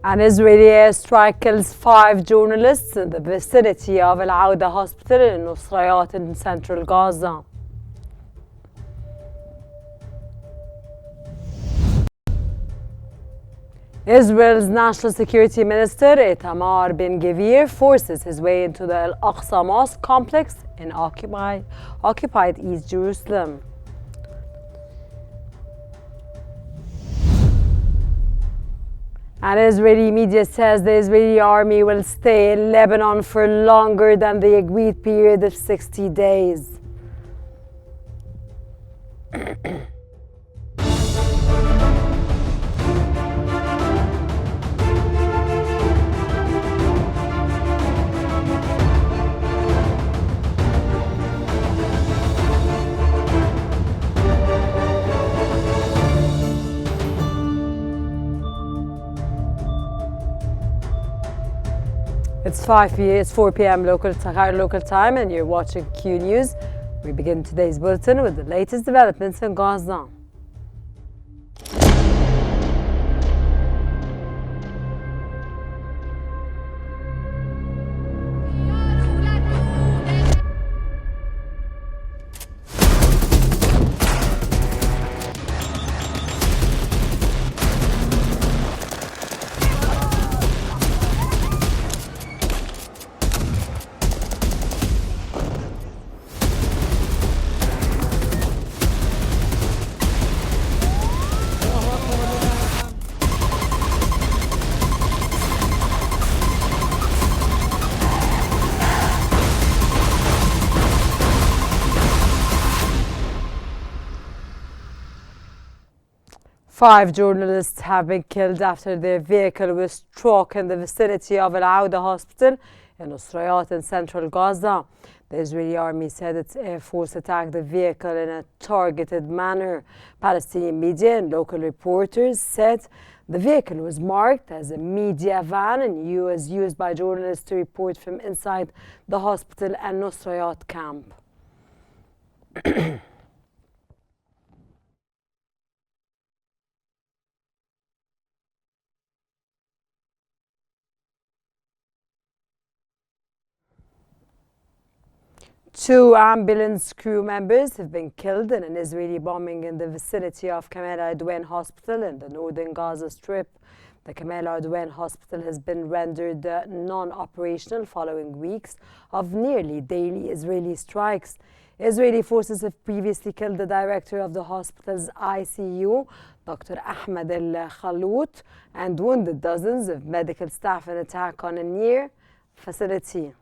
An Israeli airstrike kills 5 journalists in the vicinity of Al-Aqsa hospital in Nusrayat in central Gaza. Israel's National Security Minister Itamar Ben-Gvir forces his way into the Al-Aqsa mosque complex in occupied East Jerusalem. And Israeli media says the Israeli army will stay in Lebanon for longer than the agreed period of 60 days. It's 4 p.m. local time, and you're watching Qnews. We begin today's bulletin with the latest developments in Gaza. Five journalists have been killed after their vehicle was struck in the vicinity of Al-Aqsa hospital in Nusrayat in central Gaza. The Israeli army said its air force attacked the vehicle in a targeted manner. Palestinian media and local reporters said the vehicle was marked as a media van and was used by journalists to report from inside the hospital and Nusrayat camp. Two ambulance crew members have been killed in an Israeli bombing in the vicinity of Kamal Adwan Hospital in the northern Gaza Strip. The Kamal Adwan Hospital has been rendered non-operational following weeks of nearly daily Israeli strikes. Israeli forces have previously killed the director of the hospital's ICU, Dr. Ahmed Al-Khalout, and wounded dozens of medical staff in an attack on a near facility.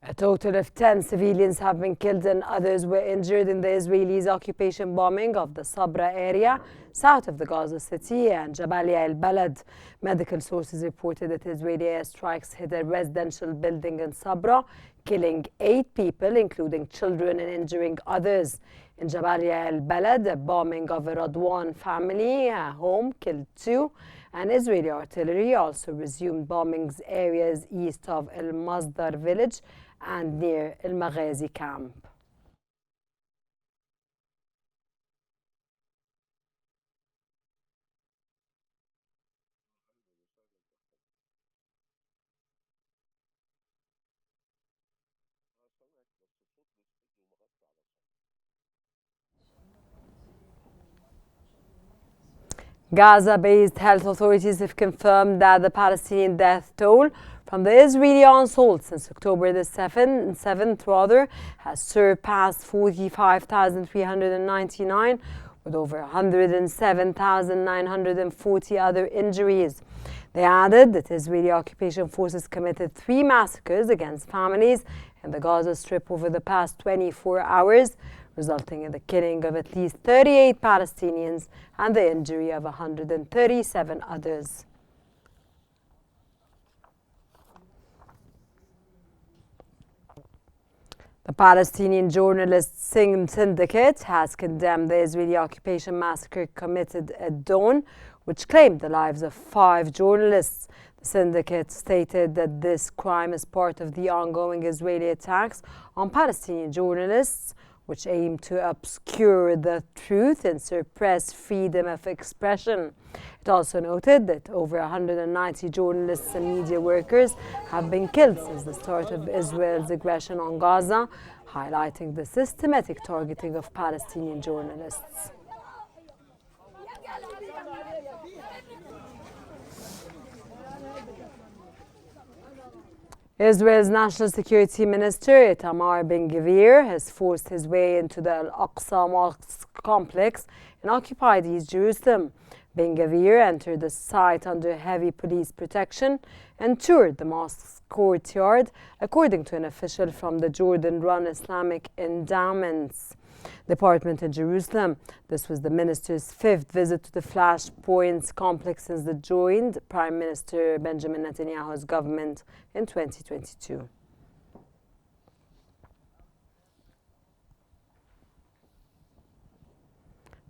A total of 10 civilians have been killed and others were injured in the Israelis' occupation bombing of the Sabra area south of the Gaza city and Jabalia al-Balad. Medical sources reported that Israeli airstrikes hit a residential building in Sabra, killing 8 people, including children, and injuring others. In Jabalia al-Balad, a bombing of a Radwan family home killed 2. And Israeli artillery also resumed bombings areas east of Al-Masdar village and near Al-Maghazi camp. Gaza-based health authorities have confirmed that the Palestinian death toll from the Israeli onslaught since October the 7th has surpassed 45,399, with over 107,940 other injuries. They added that Israeli occupation forces committed 3 massacres against families in the Gaza Strip over the past 24 hours, resulting in the killing of at least 38 Palestinians and the injury of 137 others. The Palestinian Journalists Syndicate has condemned the Israeli occupation massacre committed at dawn, which claimed the lives of 5 journalists. The syndicate stated that this crime is part of the ongoing Israeli attacks on Palestinian journalists, which aim to obscure the truth and suppress freedom of expression. It also noted that over 190 journalists and media workers have been killed since the start of Israel's aggression on Gaza, highlighting the systematic targeting of Palestinian journalists. Israel's National Security Minister Itamar Ben-Gvir has forced his way into the Al-Aqsa mosque complex in occupied East Jerusalem. Ben-Gvir entered the site under heavy police protection and toured the mosque's courtyard, according to an official from the Jordan-run Islamic Endowments Department in Jerusalem. This was the minister's fifth visit to the Flashpoints complex since the joined Prime Minister Benjamin Netanyahu's government in 2022.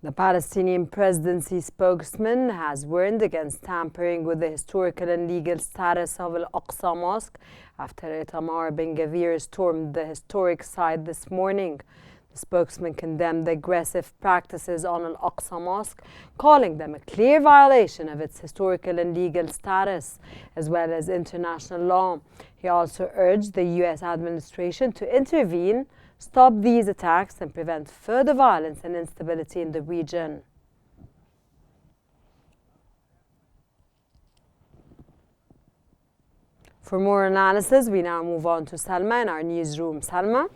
The Palestinian presidency spokesman has warned against tampering with the historical and legal status of Al-Aqsa Mosque after Itamar Ben-Gvir stormed the historic site this morning. The spokesman condemned the aggressive practices on Al-Aqsa Mosque, calling them a clear violation of its historical and legal status, as well as international law. He also urged the U.S. administration to intervene, stop these attacks, and prevent further violence and instability in the region. For more analysis, we now move on to Salma in our newsroom. Salma?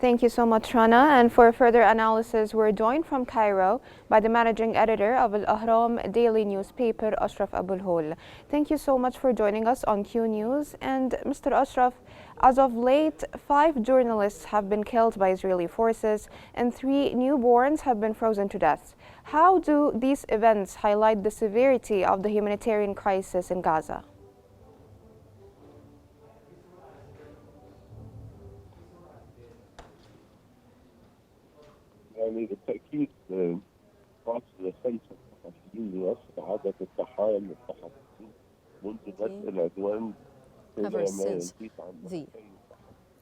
Thank you so much, Rana. And for further analysis, we're joined from Cairo by the managing editor of Al-Ahram daily newspaper, Ashraf Abulhol. Thank you so much for joining us on Qnews. And Mr. Ashraf, as of late, 5 journalists have been killed by Israeli forces and 3 newborns have been frozen to death. How do these events highlight the severity of the humanitarian crisis in Gaza? يعني بالتأكيد قاصد الخمسة الصحفيين يصل عدد الضحايا من الصحفيين منذ بدء العدوان. Ever since the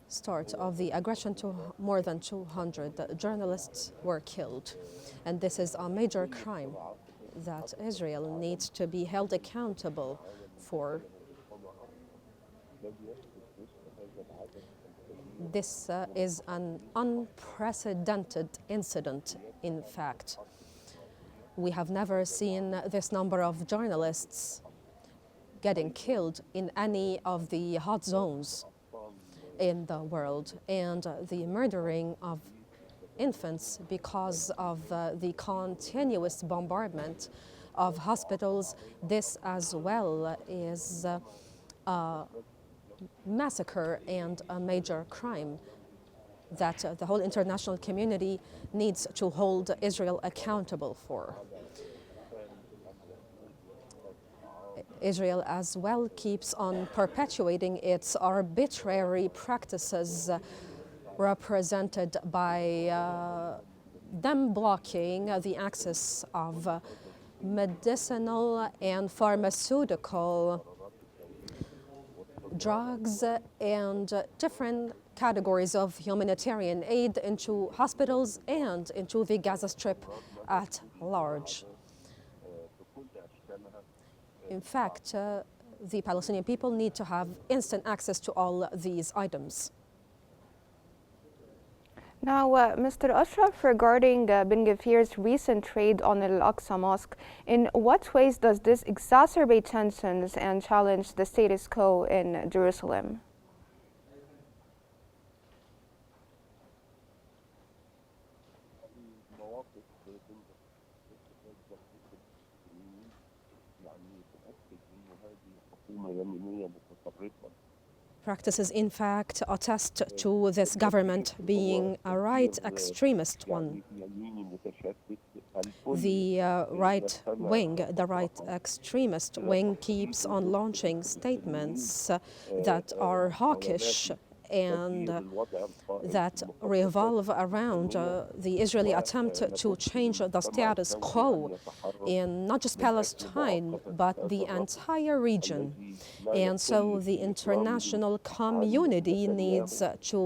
start of the aggression, more than 200 journalists were killed. And this is a major crime that Israel needs to be held accountable for. This is an unprecedented incident, in fact. We have never seen this number of journalists getting killed in any of the hot zones in the world, and the murdering of infants because of the continuous bombardment of hospitals. This as well is a massacre and a major crime that the whole international community needs to hold Israel accountable for. Israel as well keeps on perpetuating its arbitrary practices represented by them blocking the access of medicinal and pharmaceutical drugs and different categories of humanitarian aid into hospitals and into the Gaza Strip at large. In fact, the Palestinian people need to have instant access to all these items. Now, Mr. Ashraf, regarding Ben-Gvir's recent raid on Al-Aqsa Mosque, in what ways does this exacerbate tensions and challenge the status quo in Jerusalem? Practices, in fact, attest to this government being a right extremist one. The right extremist wing keeps on launching statements that are hawkish and that revolve around the Israeli attempt to change the status quo in not just Palestine, but the entire region. And so the international community needs to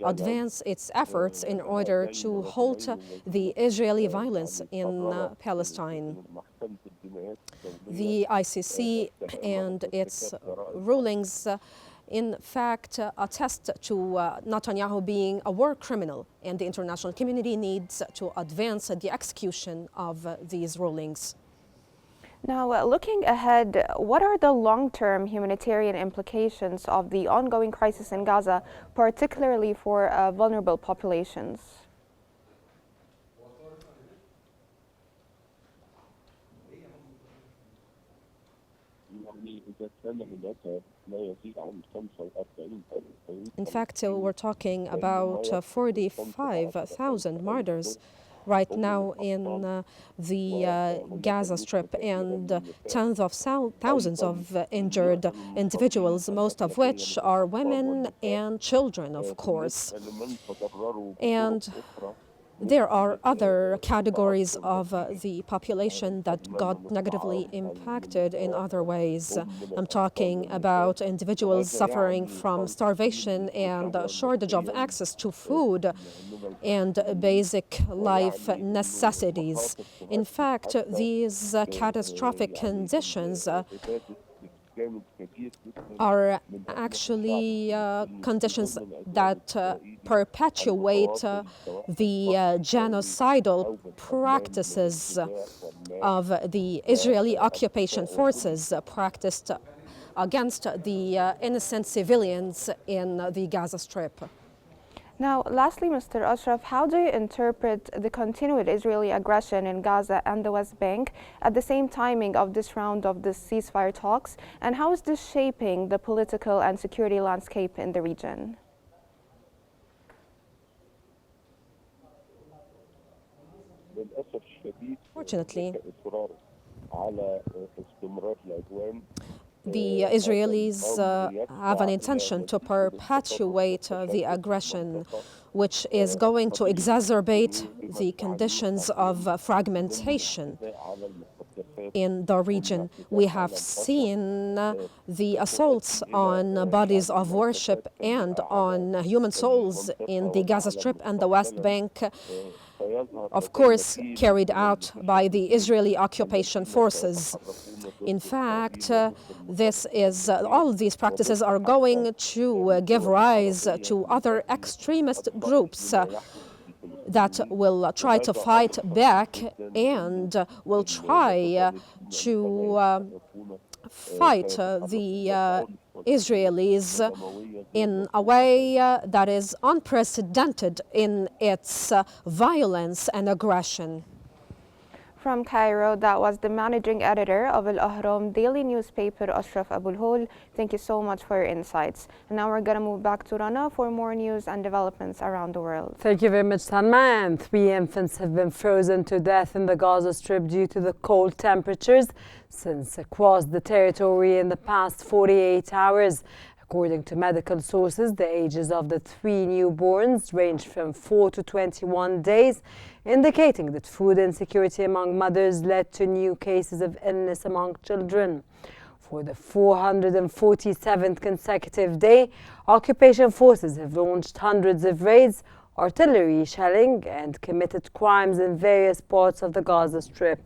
advance its efforts in order to halt the Israeli violence in Palestine. The ICC and its rulings in fact attest to Netanyahu being a war criminal, and the international community needs to advance the execution of these rulings. Now, looking ahead, what are the long-term humanitarian implications of the ongoing crisis in Gaza, particularly for vulnerable populations? In fact, we're talking about 45,000 martyrs right now in the Gaza Strip, and tens of thousands of injured individuals, most of which are women and children, of course. And there are other categories of the population that got negatively impacted in other ways. I'm talking about individuals suffering from starvation and a shortage of access to food and basic life necessities. In fact, these catastrophic conditions are actually conditions that perpetuate the genocidal practices of the Israeli occupation forces practiced against the innocent civilians in the Gaza Strip. Now, lastly, Mr. Ashraf, how do you interpret the continued Israeli aggression in Gaza and the West Bank at the same timing of this round of the ceasefire talks? And how is this shaping the political and security landscape in the region? Fortunately, the Israelis have an intention to perpetuate the aggression, which is going to exacerbate the conditions of fragmentation in the region. We have seen the assaults on bodies of worship and on human souls in the Gaza Strip and the West Bank, of course, carried out by the Israeli occupation forces. In fact, all of these practices are going to give rise to other extremist groups that will try to fight back and will try to fight the Israelis in a way that is unprecedented in its violence and aggression. From Cairo, that was the managing editor of Al-Ahram daily newspaper, Ashraf Abul-Hol. Thank you so much for your insights. And now we're going to move back to Rana for more news and developments around the world. Thank you very much, Salma. And 3 infants have been frozen to death in the Gaza Strip due to the cold temperatures since across the territory in the past 48 hours. According to medical sources, the ages of the 3 newborns range from 4 to 21 days, indicating that food insecurity among mothers led to new cases of illness among children. For the 447th consecutive day, occupation forces have launched hundreds of raids, artillery shelling, and committed crimes in various parts of the Gaza Strip.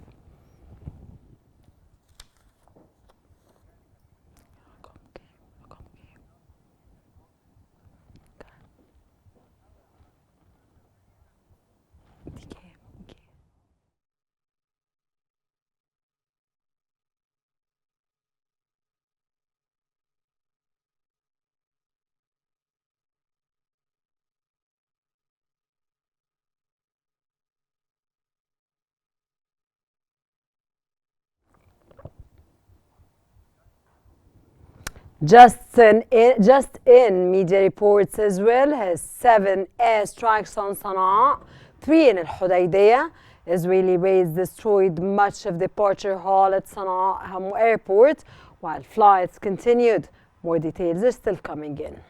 Just in, media reports Israel has 7 airstrikes on Sana'a, 3 in Al-Hudaydiyah. Israeli raids destroyed much of departure hall at Sana'a airport, while flights continued. More details are still coming in.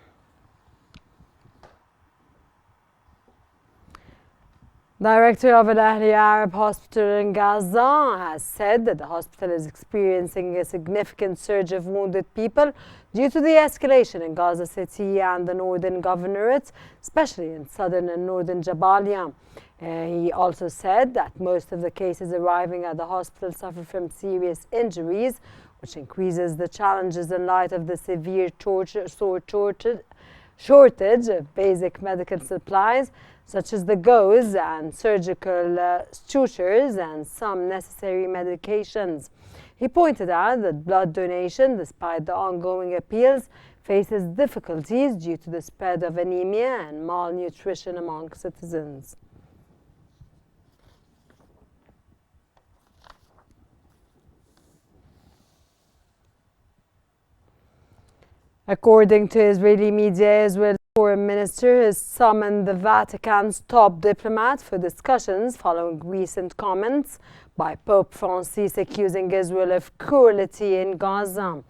Director of Al Ahli Arab Hospital in Gaza has said that the hospital is experiencing a significant surge of wounded people due to the escalation in Gaza City and the northern governorates, especially in southern and northern Jabalia. He also said that most of the cases arriving at the hospital suffer from serious injuries, which increases the challenges in light of the severe shortage of basic medical supplies, such as the gauze and surgical sutures and some necessary medications. He pointed out that blood donation, despite the ongoing appeals, faces difficulties due to the spread of anemia and malnutrition among citizens. According to Israeli media, Israel's foreign minister has summoned the Vatican's top diplomat for discussions following recent comments by Pope Francis accusing Israel of cruelty in Gaza.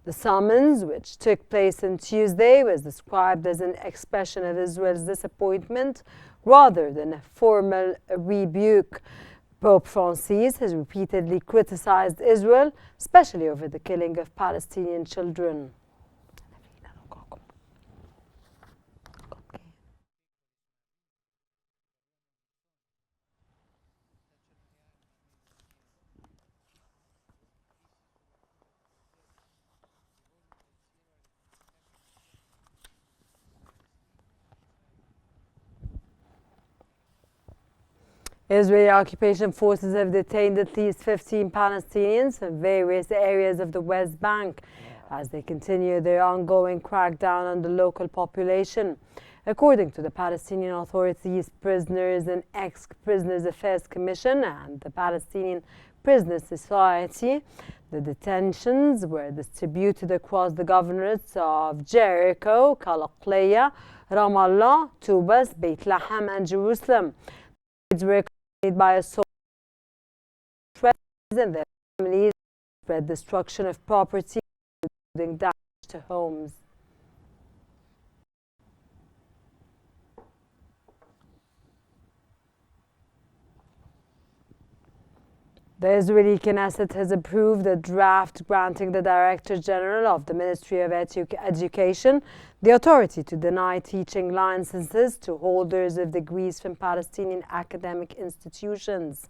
The summons, which took place on Tuesday, was described as an expression of Israel's disappointment rather than a formal rebuke. Pope Francis has repeatedly criticized Israel, especially over the killing of Palestinian children. Israeli occupation forces have detained at least 15 Palestinians in various areas of the West Bank as they continue their ongoing crackdown on the local population. According to the Palestinian Authorities, Prisoners and Ex-Prisoners Affairs Commission and the Palestinian Prisoner Society, the detentions were distributed across the governorates of Jericho, Kalaqleya, Ramallah, Tubas, Beit Lahem, and Jerusalem. They were accompanied by assault and their families spread destruction of property, including damage to homes. The Israeli Knesset has approved a draft granting the Director General of the Ministry of Education the authority to deny teaching licenses to holders of degrees from Palestinian academic institutions.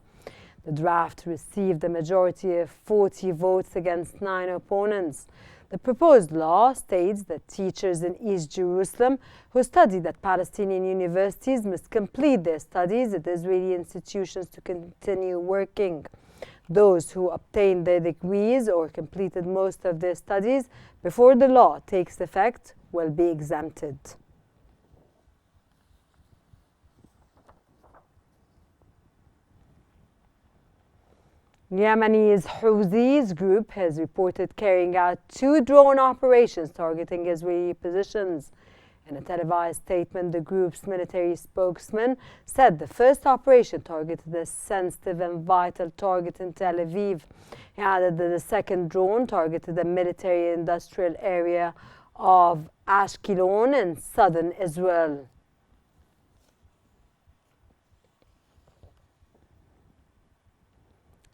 The draft received a majority of 40 votes against 9 opponents. The proposed law states that teachers in East Jerusalem who studied at Palestinian universities must complete their studies at Israeli institutions to continue working. Those who obtained their degrees or completed most of their studies before the law takes effect will be exempted. Yemen's Houthis group has reported carrying out 2 drone operations targeting Israeli positions. In a televised statement, the group's military spokesman said the first operation targeted a sensitive and vital target in Tel Aviv. He added that the second drone targeted a military industrial area of Ashkelon in southern Israel.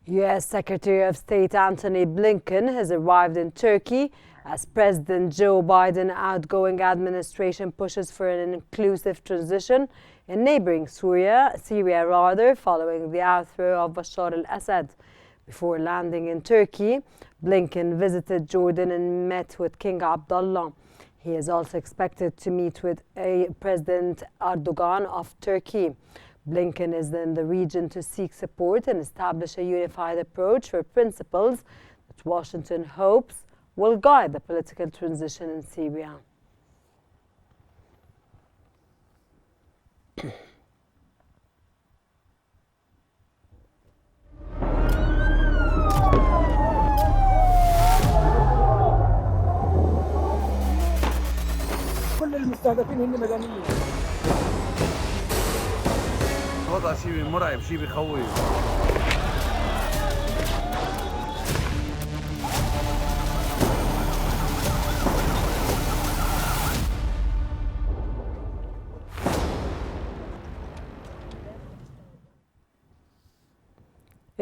U.S. Secretary of State Antony Blinken has arrived in Turkey as President Joe Biden's outgoing administration pushes for an inclusive transition in neighboring Syria following the overthrow of Bashar al-Assad. Before landing in Turkey, Blinken visited Jordan and met with King Abdullah. He is also expected to meet with President Erdogan of Turkey. Blinken is in the region to seek support and establish a unified approach for principles that Washington hopes will guide the political transition in Syria. كل المستهدفين هن مدنيين. وضع شيء مرعب، شيء بخوف.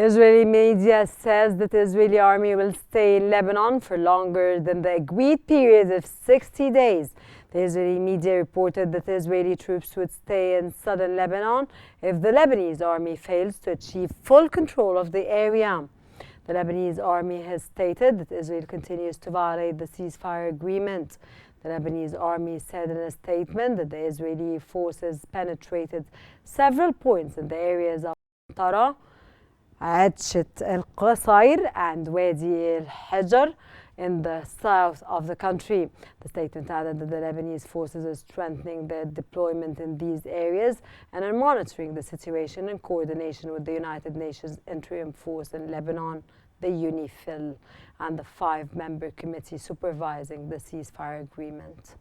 Israeli media says that the Israeli army will stay in Lebanon for longer than the agreed period of 60 days. The Israeli media reported that Israeli troops would stay in southern Lebanon if the Lebanese army fails to achieve full control of the area. The Lebanese army has stated that Israel continues to violate the ceasefire agreement. The Lebanese army said in a statement that the Israeli forces penetrated several points in the areas of Tara, Al-Aqsa and Wadi al-Hajar in the south of the country. The statement added that the Lebanese forces are strengthening their deployment in these areas and are monitoring the situation in coordination with the United Nations Interim Force in Lebanon, the UNIFIL, and the 5-member committee supervising the ceasefire agreement.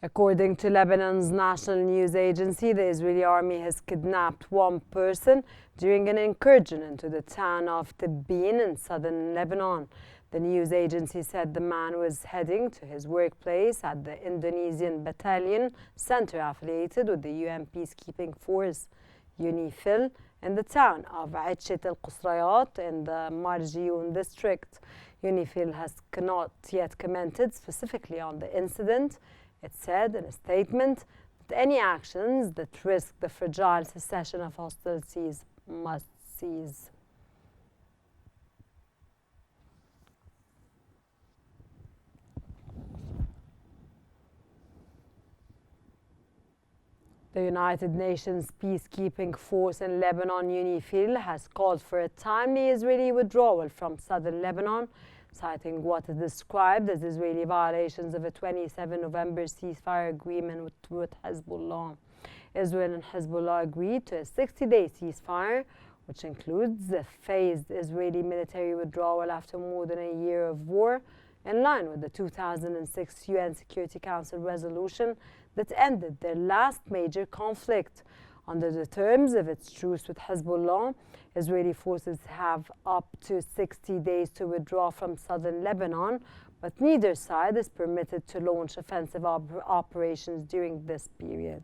According to Lebanon's national news agency, the Israeli army has kidnapped one person during an incursion into the town of Tabbin in southern Lebanon. The news agency said the man was heading to his workplace at the Indonesian Battalion Center affiliated with the UN peacekeeping force, UNIFIL, in the town of Aitchet al-Qusrayat in the Marjiyun district. UNIFIL has not yet commented specifically on the incident. It said in a statement that any actions that risk the fragile cessation of hostilities must cease. The United Nations peacekeeping force in Lebanon, UNIFIL, has called for a timely Israeli withdrawal from southern Lebanon, citing what is described as Israeli violations of a 27 November ceasefire agreement with Hezbollah. Israel and Hezbollah agreed to a 60-day ceasefire, which includes a phased Israeli military withdrawal after more than a year of war, in line with the 2006 UN Security Council resolution that ended their last major conflict. Under the terms of its truce with Hezbollah, Israeli forces have up to 60 days to withdraw from southern Lebanon, but neither side is permitted to launch offensive operations during this period.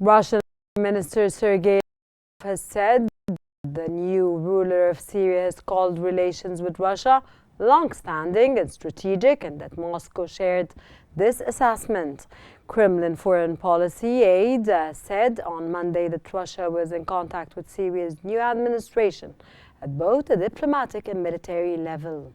Russian Minister Sergei has said the new ruler of Syria has called relations with Russia long-standing and strategic, and that Moscow shared this assessment. Kremlin foreign policy aide said on Monday that Russia was in contact with Syria's new administration at both a diplomatic and military level.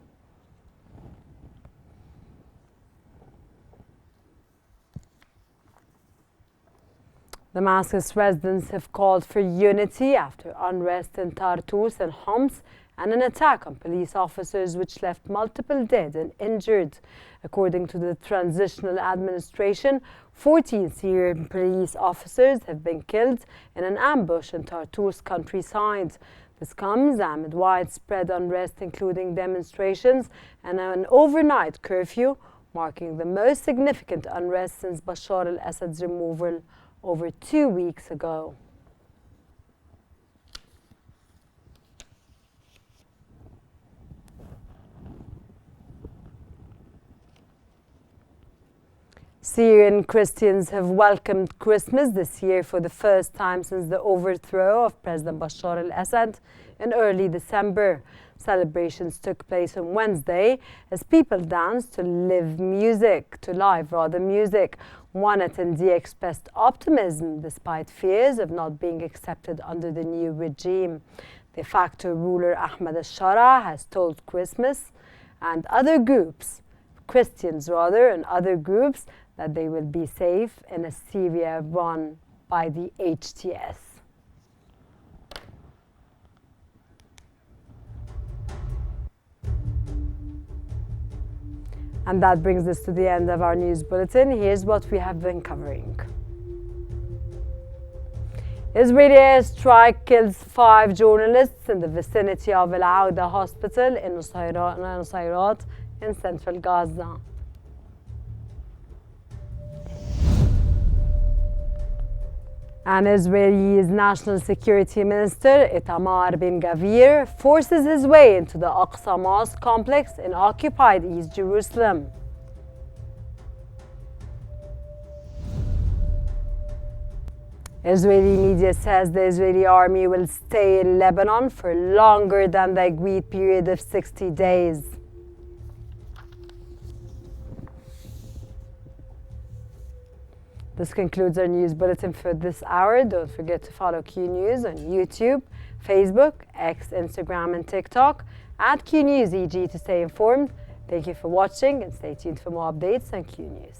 Damascus residents have called for unity after unrest in Tartus and Homs and an attack on police officers which left multiple dead and injured. According to the transitional administration, 14 Syrian police officers have been killed in an ambush in Tartus countryside. This comes amid widespread unrest, including demonstrations and an overnight curfew, marking the most significant unrest since Bashar al-Assad's removal over 2 weeks ago. Syrian Christians have welcomed Christmas this year for the first time since the overthrow of President Bashar al-Assad in early December. Celebrations took place on Wednesday as people danced to live music. One attendee expressed optimism despite fears of not being accepted under the new regime. De facto ruler Ahmed al-Shara has told Christians and other groups that they will be safe in a Syria run by the HTS. And that brings us to the end of our news bulletin. Here's what we have been covering. Israeli airstrike kills 5 journalists in the vicinity of Al-Aqsa hospital in Nusayrat in central Gaza. And Israel's National Security Minister Itamar Ben-Gvir forces his way into the Al-Aqsa mosque complex in occupied East Jerusalem. Israeli media says the Israeli army will stay in Lebanon for longer than the agreed period of 60 days. This concludes our news bulletin for this hour. Don't forget to follow Qnews on YouTube, Facebook, X, Instagram, and TikTok at Qnews EG to stay informed. Thank you for watching and stay tuned for more updates on Qnews.